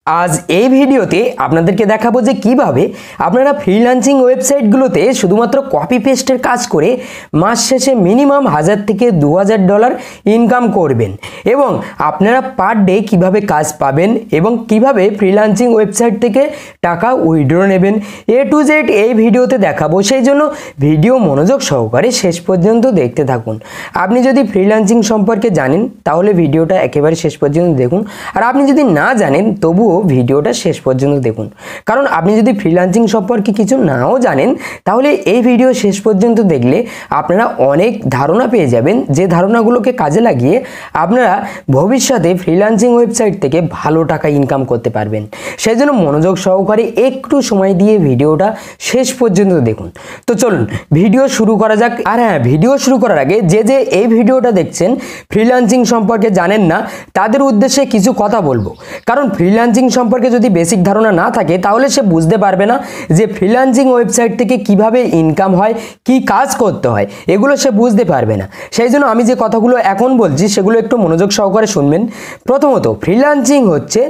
आज এই ভিডিওতে আপনাদেরকে দেখাবো যে কিভাবে আপনারা ফ্রিল্যান্সিং ওয়েবসাইটগুলোতে শুধুমাত্র কপি পেস্টের কাজ করে মাস শেষে মিনিমাম 1000 থেকে 2000 ডলার ইনকাম করবেন এবং আপনারা পার ডে কিভাবে কাজ পাবেন এবং কিভাবে ফ্রিল্যান্সিং ওয়েবসাইট থেকে টাকা উইথড্র নেবেন এ টু জেড এই ভিডিওতে দেখাবো। সেই জন্য ভিডিও মনোযোগ সহকারে শেষ পর্যন্ত দেখতে থাকুন। আপনি যদি ফ্রিল্যান্সিং সম্পর্কে জানেন তাহলে ভিডিওটা একেবারে শেষ পর্যন্ত দেখুন, আর আপনি যদি না জানেন তবুও ভিডিওটা শেষ পর্যন্ত দেখুন, কারণ আপনি যদি ফ্রিল্যান্সিং সম্পর্কে কিছু নাও জানেন তাহলে এই ভিডিও শেষ পর্যন্ত দেখলে আপনারা অনেক ধারণা পেয়ে যাবেন, যে ধারণাগুলোকে কাজে লাগিয়ে আপনারা ভবিষ্যতে ফ্রিল্যান্সিং ওয়েবসাইট থেকে ভালো টাকা ইনকাম করতে পারবেন। সেই জন্য মনোযোগ সহকারে একটু সময় দিয়ে ভিডিওটা শেষ পর্যন্ত দেখুন। তো চলুন ভিডিও শুরু করা যাক। আর হ্যাঁ, ভিডিও শুরু করার আগে যে এই ভিডিওটা দেখছেন ফ্রিল্যান্সিং সম্পর্কে জানেন না তাদের উদ্দেশ্যে কিছু কথা বলবো, কারণ ফ্রিল্যান্সিং সম্পর্কে যদি বেসিক ধারণা না থাকে তাহলে সে বুঝতে পারবে না যে ফ্রিল্যান্সিং ওয়েবসাইট থেকে কিভাবে ইনকাম হয়, কি কাজ করতে হয়, এগুলো সে বুঝতে পারবে না। সেই জন্য আমি যে কথাগুলো এখন বলছি সেগুলো একটু মনোযোগ সহকারে শুনবেন। প্রথমত, ফ্রিল্যান্সিং হচ্ছে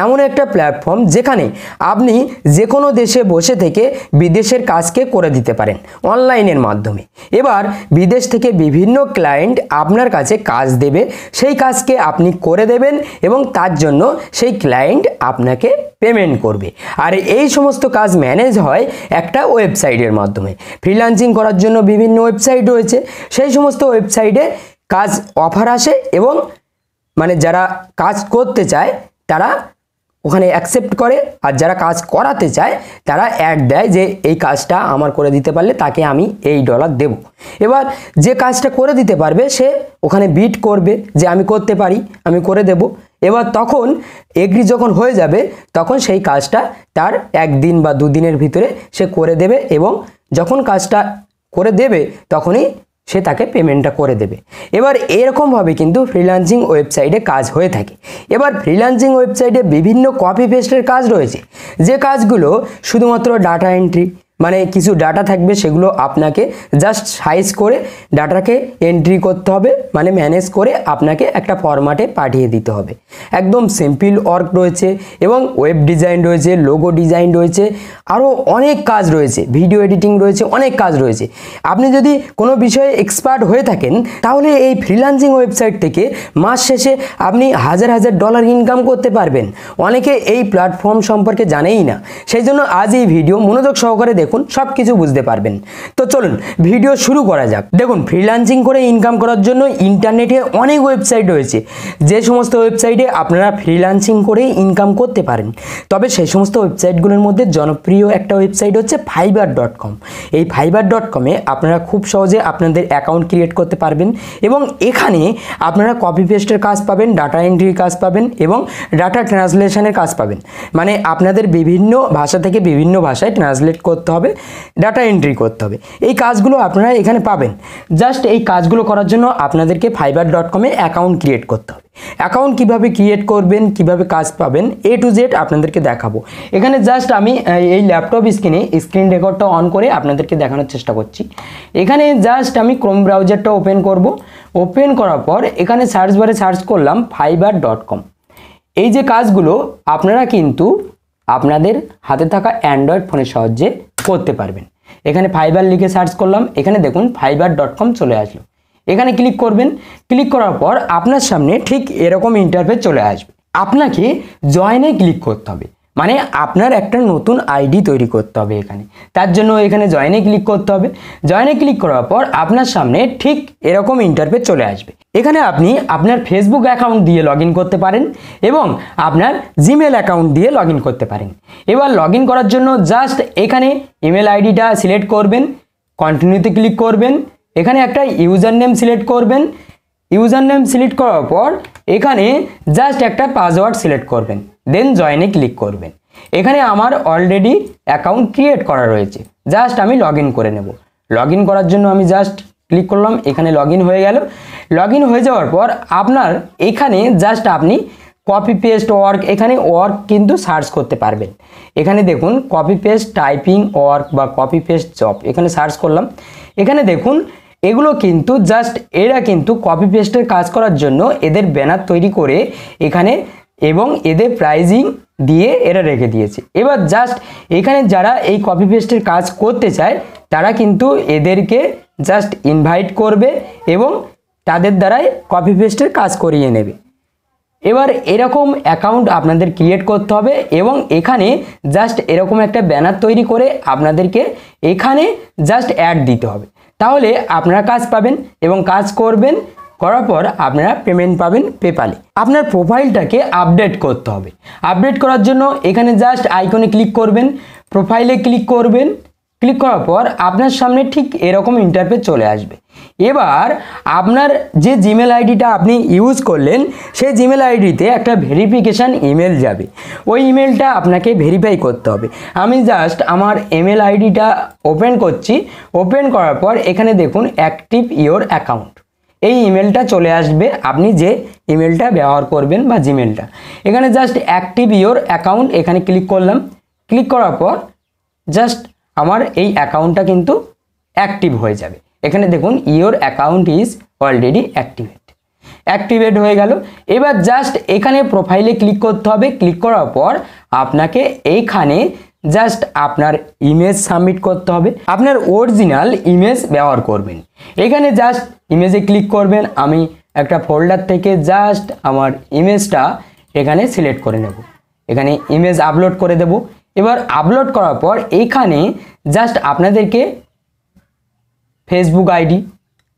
এমন একটা প্ল্যাটফর্ম যেখানে আপনি যে কোনো দেশে বসে থেকে বিদেশের কাজকে করে দিতে পারেন অনলাইনের মাধ্যমে। এবার বিদেশ থেকে বিভিন্ন ক্লায়েন্ট আপনার কাছে কাজ দেবে, সেই কাজকে আপনি করে দেবেন এবং তার জন্য সেই ক্লায়েন্ট আপনাকে পেমেন্ট করবে। আর এই সমস্ত কাজ ম্যানেজ হয় একটা ওয়েবসাইটের মাধ্যমে। ফ্রিল্যান্সিং করার জন্য বিভিন্ন ওয়েবসাইট রয়েছে, সেই সমস্ত ওয়েবসাইটে কাজ অফার আসে এবং মানে যারা কাজ করতে চায় তারা ওখানে অ্যাকসেপ্ট করে, আর যারা কাজ করাতে চায় তারা অ্যাড দেয় যে এই কাজটা আমার করে দিতে পারলে তাকে আমি এই ডলার দেব। এবার যে কাজটা করে দিতে পারবে সে ওখানে বিড করবে যে আমি করতে পারি, আমি করে দেব। এবার তখন এগ্রি যখন হয়ে যাবে তখন সেই কাজটা তার একদিন বা দুদিনের ভিতরে সে করে দেবে এবং যখন কাজটা করে দেবে তখনই সে তাকে পেমেন্টটা করে দেবে। এবার এরকমভাবে কিন্তু ফ্রিল্যান্সিং ওয়েবসাইটে কাজ হয়ে থাকে। এবার ফ্রিল্যান্সিং ওয়েবসাইটে বিভিন্ন কপি পেস্টের কাজ রয়েছে, যে কাজগুলো শুধুমাত্র ডাটা এন্ট্রি, মানে কিছু ডাটা থাকবে সেগুলো আপনাকে জাস্ট সাইজ করে ডাটাকে এন্ট্রি করতে হবে, মানে ম্যানেজ করে আপনাকে একটা ফরম্যাটে পাঠিয়ে দিতে হবে। একদম সিম্পল ওয়ার্ক রয়েছে এবং ওয়েব ডিজাইন রয়েছে, লোগো ডিজাইন রয়েছে, আরও অনেক কাজ রয়েছে, ভিডিও এডিটিং রয়েছে, অনেক কাজ রয়েছে। আপনি যদি কোনো বিষয়ে এক্সপার্ট হয়ে থাকেন তাহলে এই ফ্রিল্যান্সিং ওয়েবসাইট থেকে মাস শেষে আপনি হাজার হাজার ডলার ইনকাম করতে পারবেন। অনেকে এই প্ল্যাটফর্ম সম্পর্কে জানেই না, সেই জন্য আজ এই ভিডিও মনোযোগ সহকারে দেখুন, সব কিছু বুঝতে পারবেন। তো চলুন ভিডিও শুরু করা যাক। দেখুন, ফ্রিল্যান্সিং করে ইনকাম করার জন্য ইন্টারনেটে অনেক ওয়েবসাইট রয়েছে, যে সমস্ত ওয়েবসাইটে আপনারা ফ্রিল্যান্সিং করে ইনকাম করতে পারেন। তবে সেই সমস্ত ওয়েবসাইটগুলোর মধ্যে জনপ্রিয় একটা ওয়েবসাইট হচ্ছে fiverr.com। এই fiverr.com-এ আপনারা খুব সহজে আপনাদের অ্যাকাউন্ট ক্রিয়েট করতে পারবেন এবং এখানে আপনারা কপি পেস্টের কাজ পাবেন, ডাটা এন্ট্রির কাজ পাবেন এবং ডাটা ট্রান্সলেশনের কাজ পাবেন। মানে আপনাদের বিভিন্ন ভাষা থেকে বিভিন্ন ভাষায় ট্রান্সলেট করতে হবে, ডাটা এন্ট্রি করতে হবে। এই কাজগুলো আপনারা এখানে পাবেন। জাস্ট এই কাজগুলো করার জন্য আপনাদেরকে fiverr.com-এ অ্যাকাউন্ট ক্রিয়েট করতে হবে। অ্যাকাউন্ট কিভাবে ক্রিয়েট করবেন, কিভাবে কাজ পাবেন, এ টু জেড আপনাদেরকে দেখাবো। এখানে জাস্ট আমি এই ল্যাপটপ স্ক্রিন রেকর্ডটা অন করে আপনাদেরকে দেখানোর চেষ্টা করছি। এখানে জাস্ট আমি ক্রোম ব্রাউজারটা ওপেন করব। ওপেন করার পর এখানে সার্চ বারে সার্চ করলাম fiverr.com। এই যে কাজগুলো আপনারা কিন্তু আপনাদের হাতে থাকা অ্যান্ড্রয়েড ফোনের সাহায্যে করতে পারবেন। এখানে ফাইবার লিখে সার্চ করলাম, এখানে দেখুন fiverr.com চলে আসলো। এখানে ক্লিক করবেন। ক্লিক করার পর আপনার সামনে ঠিক এরকম ইন্টারফেস চলে আসবে। আপনাকে জয়েনে ক্লিক করতে হবে, মানে আপনার একটা নতুন আইডি তৈরি করতে হবে এখানে। তার জন্য এখানে জয়েনে ক্লিক করতে হবে। জয়েনে ক্লিক করার পর আপনার সামনে ঠিক এরকম ইন্টারফেস চলে আসবে। এখানে আপনি আপনার ফেসবুক অ্যাকাউন্ট দিয়ে লগ ইন করতে পারেন এবং আপনার জিমেল অ্যাকাউন্ট দিয়ে লগ ইন করতে পারেন। এবার লগ ইন করার জন্য জাস্ট এখানে ইমেল আইডিটা সিলেক্ট করবেন, কন্টিনিউতে ক্লিক করবেন, এখানে একটা ইউজার নেম সিলেক্ট করবেন। ইউজার নেম সিলেক্ট করার পর এখানে জাস্ট একটা পাসওয়ার্ড সিলেক্ট করবেন, দেন জয়েনে ক্লিক করবেন। এখানে আমার অলরেডি অ্যাকাউন্ট ক্রিয়েট করা রয়েছে, জাস্ট আমি লগ ইন করে নেব। লগ ইন করার জন্য আমি জাস্ট ক্লিক করলাম, এখানে লগ ইন হয়ে গেল। লগ ইন হয়ে যাওয়ার পর আপনার এখানে জাস্ট আপনি কপি পেস্ট ওয়ার্ক, এখানে ওয়ার্ক কিন্তু সার্চ করতে পারবেন। এখানে দেখুন কপি পেস্ট টাইপিং ওয়ার্ক বা কপি পেস্ট জব, এখানে সার্চ করলাম। এখানে দেখুন এগুলো কিন্তু জাস্ট এরা কিন্তু কপি পেস্টের কাজ করার জন্য এদের ব্যানার তৈরি করে এখানে এবং এদের প্রাইজিং দিয়ে এরা রেখে দিয়েছে। এবার জাস্ট এখানে যারা এই কপি পেস্টের কাজ করতে চায় তারা কিন্তু এদেরকে জাস্ট ইনভাইট করবে এবং তাদের দ্বারাই কপি পেস্টের কাজ করিয়ে নেবে। এবার এরকম অ্যাকাউন্ট আপনাদের ক্রিয়েট করতে হবে এবং এখানে জাস্ট এরকম একটা ব্যানার তৈরি করে আপনাদেরকে এখানে জাস্ট অ্যাড দিতে হবে, তাহলে আপনারা কাজ পাবেন এবং কাজ করবেন, করার পর আপনারা পেমেন্ট পাবেন পেপ্যালে। আপনার প্রোফাইলটাকে আপডেট করতে হবে। আপডেট করার জন্য এখানে জাস্ট আইকনে ক্লিক করবেন, প্রোফাইলে ক্লিক করবেন, ক্লিক করার পর আপনার সামনে ঠিক এরকম ইন্টারফেস চলে আসবে। এবার আপনার যে জিমেল আইডিটা আপনি ইউজ করলেন সেই জিমেল আইডিতে একটা ভেরিফিকেশান ইমেল যাবে, ওই ইমেলটা আপনাকে ভেরিফাই করতে হবে। আমি জাস্ট আমার ইমেল আইডিটা ওপেন করছি, ওপেন করার পর এখানে দেখুন অ্যাক্টিভ ইওর অ্যাকাউন্ট, এই ইমেলটা চলে আসবে, আপনি যে ইমেলটা ব্যবহার করবেন বা জিমেলটা। এখানে জাস্ট অ্যাক্টিভ ইওর অ্যাকাউন্ট এখানে ক্লিক করলাম, ক্লিক করার পর জাস্ট আমার এই অ্যাকাউন্টটা কিন্তু অ্যাক্টিভ হয়ে যাবে। এখানে দেখুন your account is already activate হয়ে গেল। এবার জাস্ট এখানে প্রোফাইলে ক্লিক করতে হবে, ক্লিক করার পর আপনাকে এইখানে জাস্ট আপনার ইমেজ সাবমিট করতে হবে, আপনার অরিজিনাল ইমেজ ব্যবহার করবেন। এখানে জাস্ট ইমেজে ক্লিক করবেন, আমি একটা ফোল্ডার থেকে জাস্ট আমার ইমেজটা এখানে সিলেক্ট করে নেব, এখানে ইমেজ আপলোড করে দেব। এবার আপলোড করার পর এইখানে জাস্ট আপনাদেরকে ফেসবুক আইডি,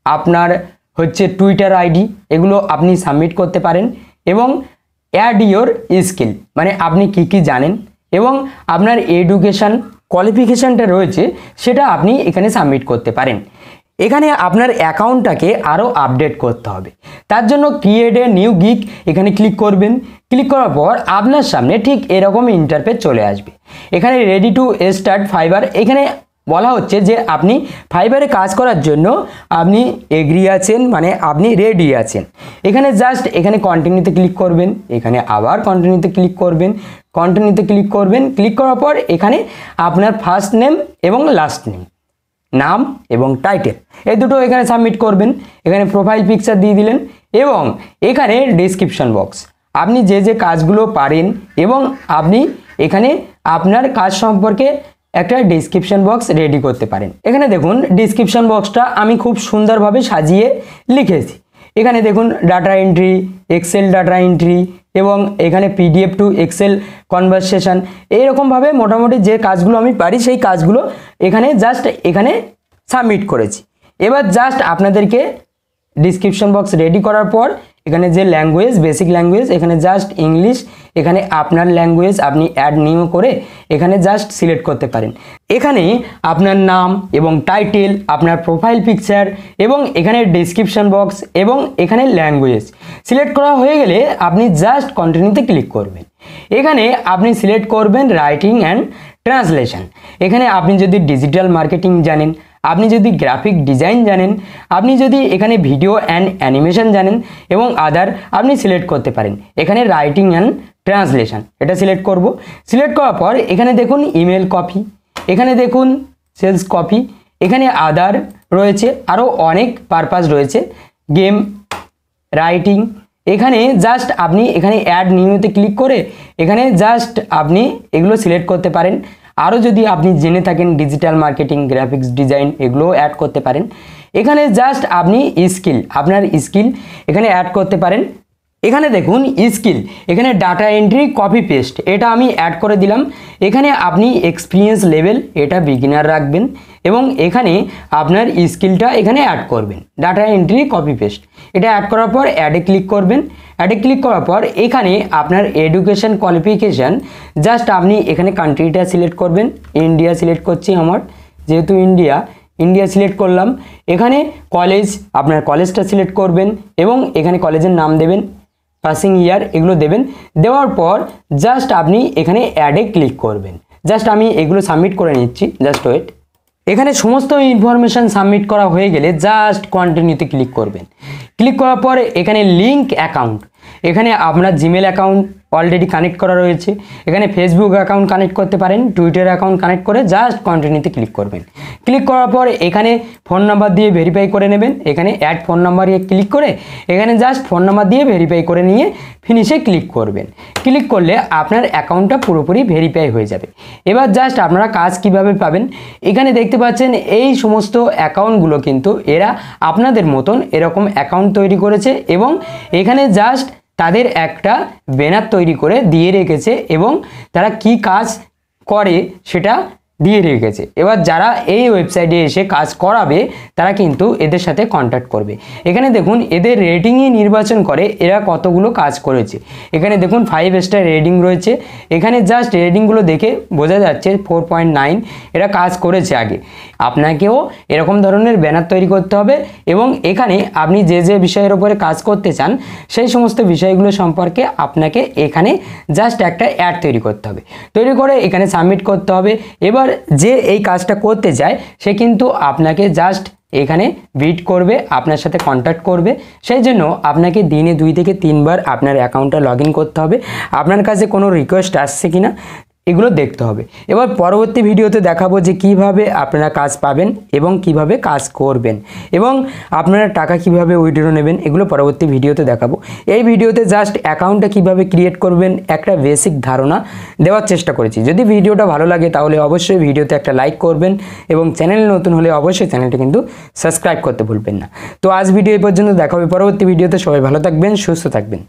আপনার হচ্ছে টুইটার আইডি, এগুলো আপনি সাবমিট করতে পারেন এবং অ্যাড ইওর স্কিল, মানে আপনি কি কি জানেন এবং আপনার এডুকেশান কোয়ালিফিকেশানটা রয়েছে সেটা আপনি এখানে সাবমিট করতে পারেন। এখানে আপনার অ্যাকাউন্টটাকে আরও আপডেট করতে হবে, তার জন্য ক্রিয়েট এ নিউ গিগ এখানে ক্লিক করবেন। ক্লিক করার পর আপনার সামনে ঠিক এরকম ইন্টারফেস চলে আসবে। এখানে রেডি টু স্টার্ট ফাইবার, এখানে বলা হচ্ছে যে আপনি ফাইবারে কাজ করার জন্য আপনি এগ্রি আছেন, মানে আপনি রেডি আছেন। এখানে জাস্ট এখানে কন্টিনিউতে ক্লিক করবেন, এখানে আবার কন্টিনিউতে ক্লিক করবেন, কন্টিনিউতে ক্লিক করবেন। ক্লিক করার পর এখানে আপনার ফার্স্ট নেম এবং লাস্ট নেম, নাম এবং টাইটেল এই দুটো এখানে সাবমিট করবেন। এখানে প্রোফাইল পিকচার দিয়ে দিলেন এবং এখানে ডেসক্রিপশন বক্স, আপনি যে যে কাজগুলো পারেন এবং আপনি এখানে আপনার কাজ সম্পর্কে একটা ডেসক্রিপশন বক্স রেডি করতে পারেন। এখানে দেখুন ডেসক্রিপশন বক্সটা আমি খুব সুন্দরভাবে সাজিয়ে লিখেছি। এখানে দেখুন data entry, Excel data entry এবং এখানে পিডিএফ টু এক্সেল কনভারসেশন, এইরকমভাবে মোটামুটি যে কাজগুলো আমি পারি সেই কাজগুলো এখানে জাস্ট এখানে সাবমিট করেছি। এবার জাস্ট আপনাদেরকে ডিসক্রিপশন বক্স রেডি করার পর এখানে যে ল্যাঙ্গুয়েজ, বেসিক ল্যাঙ্গুয়েজ, এখানে জাস্ট ইংলিশ, এখানে আপনার ল্যাঙ্গুয়েজ আপনি অ্যাড নিউ করে এখানে জাস্ট সিলেক্ট করতে পারেন। এখানে আপনার নাম এবং টাইটেল, আপনার প্রোফাইল পিকচার এবং এখানে ডেসক্রিপশন বক্স এবং এখানে ল্যাঙ্গুয়েজ সিলেক্ট করা হয়ে গেলে আপনি জাস্ট কন্টিনিউতে ক্লিক করবেন। এখানে আপনি সিলেক্ট করবেন রাইটিং অ্যান্ড ট্রান্সলেশন। এখানে আপনি যদি ডিজিটাল মার্কেটিং জানেন, আপনি যদি গ্রাফিক ডিজাইন জানেন, আপনি যদি এখানে ভিডিও অ্যান্ড অ্যানিমেশন জানেন এবং আদার আপনি সিলেক্ট করতে পারেন। এখানে রাইটিং অ্যান্ড ট্রান্সলেশন এটা সিলেক্ট করব। সিলেক্ট করার পর এখানে দেখুন ইমেল কপি, এখানে দেখুন সেলস কপি, এখানে আদার রয়েছে, আরও অনেক পারপাস রয়েছে, গেম রাইটিং। এখানে জাস্ট আপনি এখানে অ্যাড নিউতে ক্লিক করে এখানে জাস্ট আপনি এগুলো সিলেক্ট করতে পারেন। আরও যদি আপনি জেনে থাকেন ডিজিটাল মার্কেটিং, গ্রাফিক্স ডিজাইন, এগুলোও অ্যাড করতে পারেন। এখানে জাস্ট আপনি স্কিল, আপনার স্কিল এখানে অ্যাড করতে পারেন। এখানে দেখুন স্কিল, এখানে ডাটা এন্ট্রি কপি পেস্ট এটা আমি অ্যাড করে দিলাম। এখানে আপনি এক্সপিরিয়েন্স লেভেল এটা বিগিনার রাখবেন এবং এখানে আপনার স্কিলটা এখানে অ্যাড করবেন। ডাটা এন্ট্রি কপি পেস্ট এটা অ্যাড করার পর অ্যাডে ক্লিক করবেন। অ্যাডে ক্লিক করার পর এখানে আপনার এডুকেশন কোয়ালিফিকেশান জাস্ট আপনি এখানে কান্ট্রিটা সিলেক্ট করবেন। ইন্ডিয়া সিলেক্ট করছি, আমার যেহেতু ইন্ডিয়া সিলেক্ট করলাম। এখানে কলেজ, আপনার কলেজটা সিলেক্ট করবেন এবং এখানে কলেজের নাম দেবেন, পাসিং ইয়ার এগুলো দেবেন। দেওয়ার পর জাস্ট আপনি এখানে অ্যাডে ক্লিক করবেন। জাস্ট আমি এগুলো সাবমিট করে নিচ্ছি, জাস্ট ওয়েট। এখানে সমস্ত ইনফরমেশান সাবমিট করা হয়ে গেলে জাস্ট কন্টিনিউতে ক্লিক করবেন। ক্লিক করার পর এখানে লিঙ্ক অ্যাকাউন্ট, এখানে আপনার জিমেল অ্যাকাউন্ট অলরেডি কানেক্ট করা রয়েছে। এখানে ফেসবুক অ্যাকাউন্ট কানেক্ট করতে পারেন, টুইটার অ্যাকাউন্ট কানেক্ট করে জাস্ট কন্টিনিউতে ক্লিক করবেন। ক্লিক করার পর এখানে ফোন নাম্বার দিয়ে ভেরিফাই করে নেবেন। এখানে অ্যাড ফোন নাম্বারে ক্লিক করে এখানে জাস্ট ফোন নাম্বার দিয়ে ভেরিফাই করে নিয়ে ফিনিশে ক্লিক করবেন। ক্লিক করলে আপনার অ্যাকাউন্টটা পুরোপুরি ভেরিফাই হয়ে যাবে। এবার জাস্ট আপনারা কাজ কিভাবে পাবেন, এখানে দেখতে পাচ্ছেন এই সমস্ত অ্যাকাউন্টগুলো কিন্তু এরা আপনাদের মতন এরকম অ্যাকাউন্ট তৈরি করেছে এবং এখানে জাস্ট তাদের একটা ব্যানার তৈরি করে দিয়ে রেখেছে এবং তারা কি কাজ করে সেটা দিয়ে রেখেছে। এবার যারা এই ওয়েবসাইটে এসে কাজ করাবে তারা কিন্তু এদের সাথে কন্ট্যাক্ট করবে। এখানে দেখুন এদের রেটিংই নির্বাচন করে এরা কতগুলো কাজ করেছে। এখানে দেখুন 5 স্টার রেটিং রয়েছে। এখানে জাস্ট রেটিংগুলো দেখে বোঝা যাচ্ছে 4.9 এরা কাজ করেছে আগে। আপনাকেও এরকম ধরনের ব্যানার তৈরি করতে হবে এবং এখানে আপনি যে যে বিষয়ের উপরে কাজ করতে চান সেই সমস্ত বিষয়গুলো সম্পর্কে আপনাকে এখানে জাস্ট একটা অ্যাড তৈরি করতে হবে। তৈরি করে এখানে সাবমিট করতে হবে। এবার যে এই কাজটা করতে চায় সে কিন্তু আপনাকে জাস্ট এখানে বিট করবে, আপনার সাথে কন্ট্যাক্ট করবে। সেই জন্য আপনাকে দিনে 2 থেকে 3 বার আপনার অ্যাকাউন্টটা লগ ইন করতে হবে। আপনার কাছে কোনো রিকোয়েস্ট আসছে কিনা এগুলো দেখতে হবে। এবার পরবর্তী ভিডিওতে দেখাবো যে কিভাবে আপনারা কাজ পাবেন এবং কিভাবে কাজ করবেন এবং আপনারা টাকা কিভাবে উইথড্র নেবেন, এগুলো পরবর্তী ভিডিওতে দেখাবো। এই ভিডিওতে জাস্ট অ্যাকাউন্টটা কিভাবে ক্রিয়েট করবেন একটা বেসিক ধারণা দেওয়ার চেষ্টা করেছি। যদি ভিডিওটা ভালো লাগে তাহলে অবশ্যই ভিডিওতে একটা লাইক করবেন এবং চ্যানেল নতুন হলে অবশ্যই চ্যানেলটা কিন্তু সাবস্ক্রাইব করতে ভুলবেন না। তো আজ ভিডিও এই পর্যন্ত, দেখা হবে পরবর্তী ভিডিওতে। সবাই ভালো থাকবেন, সুস্থ থাকবেন।